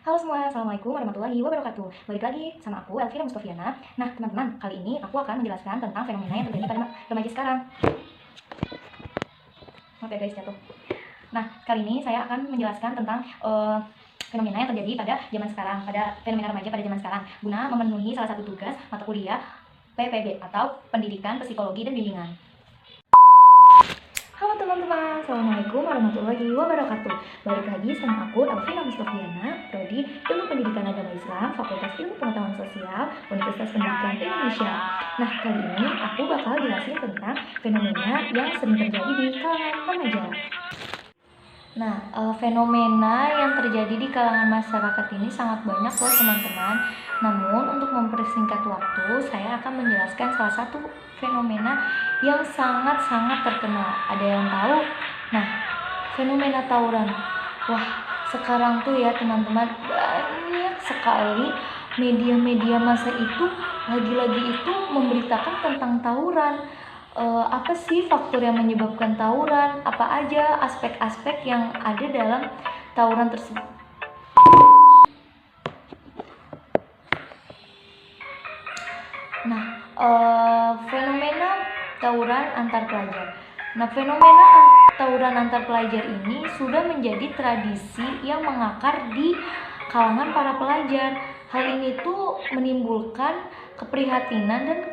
Halo semua, Assalamualaikum warahmatullahi wabarakatuh. Balik lagi sama aku, Elvira Mustafiana. Nah teman-teman, kali ini aku akan menjelaskan tentang fenomena yang terjadi pada remaja sekarang. Maaf ya guys, jatuh. Nah, kali ini saya akan menjelaskan tentang fenomena yang terjadi pada zaman sekarang, pada fenomena remaja pada zaman sekarang, guna memenuhi salah satu tugas mata kuliah PPB atau Pendidikan Psikologi dan Bimbingan. Halo teman-teman, Assalamualaikum warahmatullahi wabarakatuh. Balik lagi sama aku, Elvira Mustafiana, Prodi Ilmu Pendidikan Agama Islam, Fakultas Ilmu Pengetahuan Sosial, Universitas Pendidikan Indonesia. Nah, kali ini aku bakal jelasin tentang fenomena yang sering terjadi di kalangan remaja. Nah, fenomena yang terjadi di kalangan masyarakat ini sangat banyak loh teman-teman. Namun untuk mempersingkat waktu, saya akan menjelaskan salah satu fenomena yang sangat-sangat terkenal. Ada yang tahu? Nah, fenomena tawuran. Wah, sekarang tuh ya teman-teman, banyak sekali media-media massa itu lagi-lagi itu memberitakan tentang tawuran. Apa sih faktor yang menyebabkan tawuran? Apa aja aspek-aspek yang ada dalam tawuran tersebut? Nah, fenomena tawuran antar pelajar. Nah, fenomena tawuran antar pelajar ini sudah menjadi tradisi yang mengakar di kalangan para pelajar. Hal ini tuh menimbulkan keprihatinan dan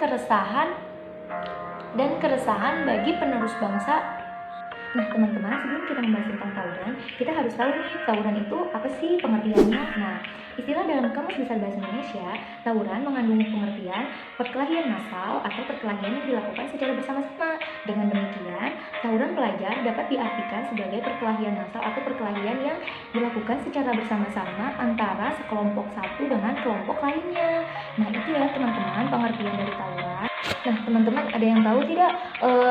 keresahan bagi penerus bangsa. Nah teman-teman, sebelum kita membahas tentang tawuran, kita harus tahu nih tawuran itu apa sih pengertiannya. Nah, istilah dalam Kamus Besar Bahasa Indonesia, tawuran mengandung pengertian perkelahian massal atau perkelahian yang dilakukan secara bersama-sama. Dengan demikian, tawuran pelajar dapat diartikan sebagai perkelahian massal atau perkelahian yang dilakukan secara bersama-sama antara sekelompok satu dengan kelompok lainnya. Nah itu ya teman-teman pengertian dari tawuran. Nah teman-teman, ada yang tahu tidak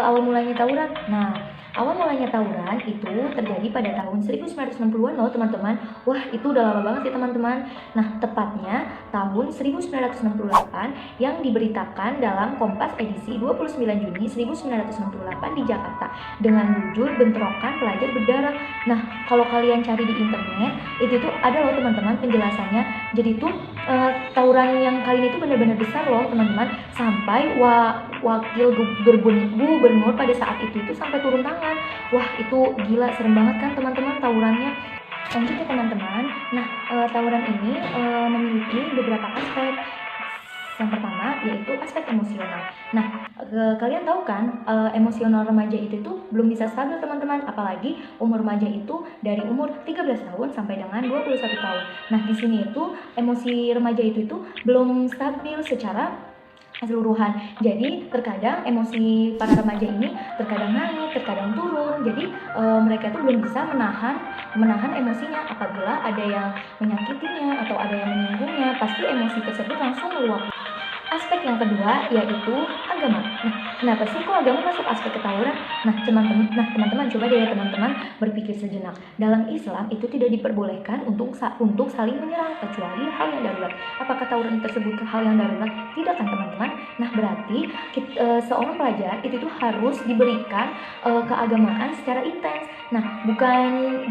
awal mulanya tawuran? Nah, awal mulanya tawuran itu terjadi pada tahun 1960-an loh teman-teman. Wah, itu udah lama banget ya teman-teman. Nah, tepatnya tahun 1968 yang diberitakan dalam Kompas edisi 29 Juni 1968 di Jakarta dengan judul Bentrokan Pelajar Berdarah. Nah, kalau kalian cari di internet, itu tuh ada loh teman-teman penjelasannya. Jadi tuh tawuran yang kali ini tuh benar-benar besar loh teman-teman, sampai wakil gubernur pada saat itu sampai turun tangan. Wah, itu gila, serem banget kan teman-teman tawurannya. Lanjut ya teman-teman. Nah, tawuran ini memiliki beberapa aspek. Yang pertama yaitu aspek emosional. Nah, kalian tahu kan emosional remaja itu tuh belum bisa stabil teman-teman, apalagi umur remaja itu dari umur 13 tahun sampai dengan 21 tahun. Nah, di sini itu emosi remaja itu belum stabil secara keseluruhan. Jadi terkadang emosi para remaja ini terkadang naik, terkadang turun. Jadi mereka tuh belum bisa menahan emosinya. Apabila ada yang menyakitinya atau ada yang menyinggungnya, pasti emosi tersebut langsung meluap. Aspek yang kedua yaitu agama. Nah, kenapa sih kok agama masuk aspek ketawuran? Nah, teman-teman coba deh ya teman-teman berpikir sejenak. Dalam Islam itu tidak diperbolehkan untuk saling menyerang kecuali hal yang darurat. Apakah tawuran tersebut hal yang darurat? Tidak kan teman-teman? Nah, berarti seorang pelajar itu tuh harus diberikan keagamaan secara intens. Nah,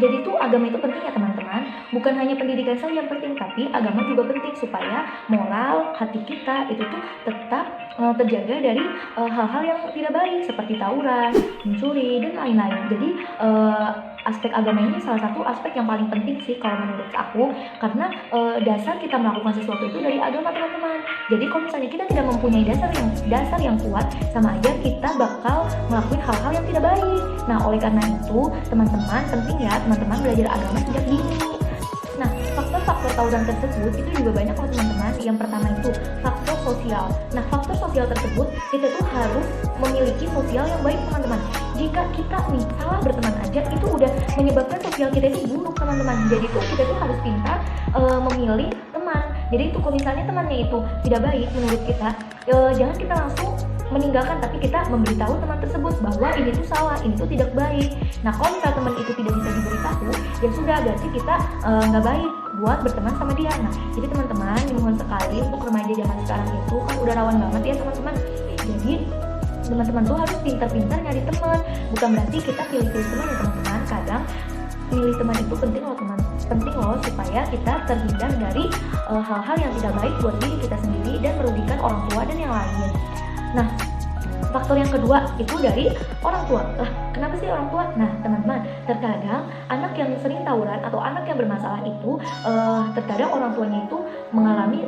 jadi tuh agama itu penting ya teman-teman. Bukan hanya pendidikan saja yang penting, tapi agama juga penting supaya moral hati kita itu tuh tetap terjaga dari hal-hal yang tidak baik seperti tawuran, mencuri, dan lain-lain. Jadi aspek agama ini salah satu aspek yang paling penting sih kalau menurut aku, karena dasar kita melakukan sesuatu itu dari agama teman-teman. Jadi kalau misalnya kita tidak mempunyai dasar yang kuat, sama aja kita bakal ngelakuin hal-hal yang tidak baik. Nah, oleh karena itu teman-teman penting ya teman-teman belajar agama sejak dini. Nah, faktor-faktor tawuran tersebut itu juga banyak loh teman-teman. Yang pertama itu faktor sosial. Nah, faktor sosial tersebut kita tuh harus memiliki sosial yang baik teman-teman. Jika kita nih salah berteman aja, itu udah menyebabkan sosial kita itu buruk teman-teman. Jadi tuh kita tuh harus pintar memilih teman. Jadi itu kalau misalnya temannya itu tidak baik menurut kita, jangan kita langsung meninggalkan, tapi kita memberitahu teman tersebut bahwa ini tuh salah, ini tuh tidak baik. Nah, kalau misalnya teman itu tidak bisa diberitahu, ya sudah, berarti kita nggak baik buat berteman sama dia. Nah, jadi teman-teman dimohon sekali untuk remaja zaman sekarang itu kan udah rawan banget ya teman-teman. Jadi teman-teman tuh harus pintar-pintar nyari teman. Bukan berarti kita pilih-pilih teman ya teman-teman. Kadang milih teman itu penting loh teman. penting loh supaya kita terhindar dari hal-hal yang tidak baik buat diri kita sendiri dan merugikan orang tua dan yang lain. Nah, faktor yang kedua itu dari orang tua. Lah, kenapa sih orang tua? Nah, teman-teman, terkadang anak yang sering tawuran atau anak yang bermasalah itu terkadang orang tuanya itu mengalami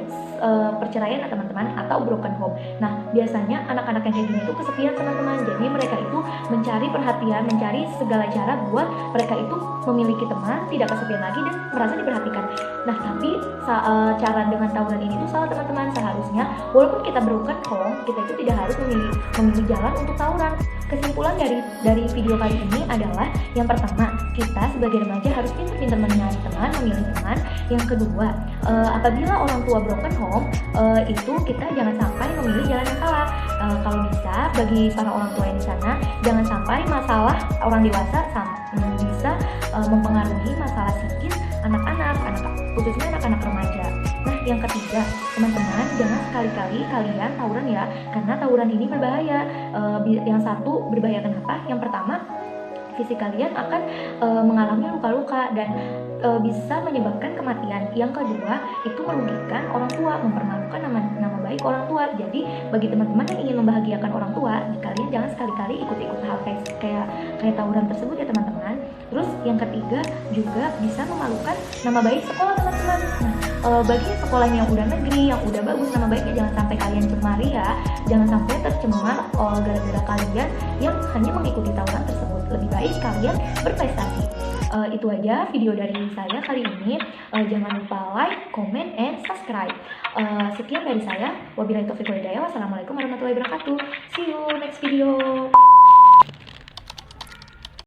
perceraian ya teman-teman, atau broken home. Nah, biasanya anak-anak yang kayak gini itu kesepian teman-teman. Jadi mereka itu mencari perhatian, mencari segala cara buat mereka itu memiliki teman, tidak kesepian lagi dan merasa diperhatikan. Nah, tapi cara dengan tawuran ini tuh salah teman-teman. Seharusnya walaupun kita broken home, kita itu tidak harus memilih jalan untuk tawuran. Kesimpulan dari video kali ini adalah, yang pertama, kita sebagai remaja harus pintar-pintar mencari teman, memilih teman. Yang kedua, apabila orang tua broken home, itu kita jangan sampai memilih jalan yang salah. Kalau bisa, bagi para orang tua yang di sana, jangan sampai masalah orang dewasa bisa mempengaruhi masalah psikis anak-anak, khususnya anak-anak remaja. Nah, yang ketiga, teman-teman, jangan sekali-kali kalian tawuran ya, karena tawuran ini berbahaya. Yang satu, berbahaya kenapa? Yang pertama, fisik kalian akan mengalami luka-luka dan bisa menyebabkan kematian. Yang kedua, itu merugikan orang tua, mempermalukan nama baik orang tua. Jadi bagi teman-teman yang ingin membahagiakan orang tua, kalian jangan sekali-kali ikut-ikut hal kayak tawuran tersebut ya teman-teman. Terus yang ketiga, juga bisa memalukan nama baik sekolah teman-teman. Nah, bagi sekolah yang udah negeri, yang udah bagus nama baiknya, jangan sampai kalian cemari ya. Jangan sampai tercemar gara-gara kalian yang hanya mengikuti tawuran tersebut. Lebih baik kalian berprestasi. Itu aja video dari saya kali ini. Jangan lupa like, comment, and subscribe. Sekian dari saya. Wabillahi taufiq wal hidayah. Wassalamualaikum warahmatullahi wabarakatuh. See you next video.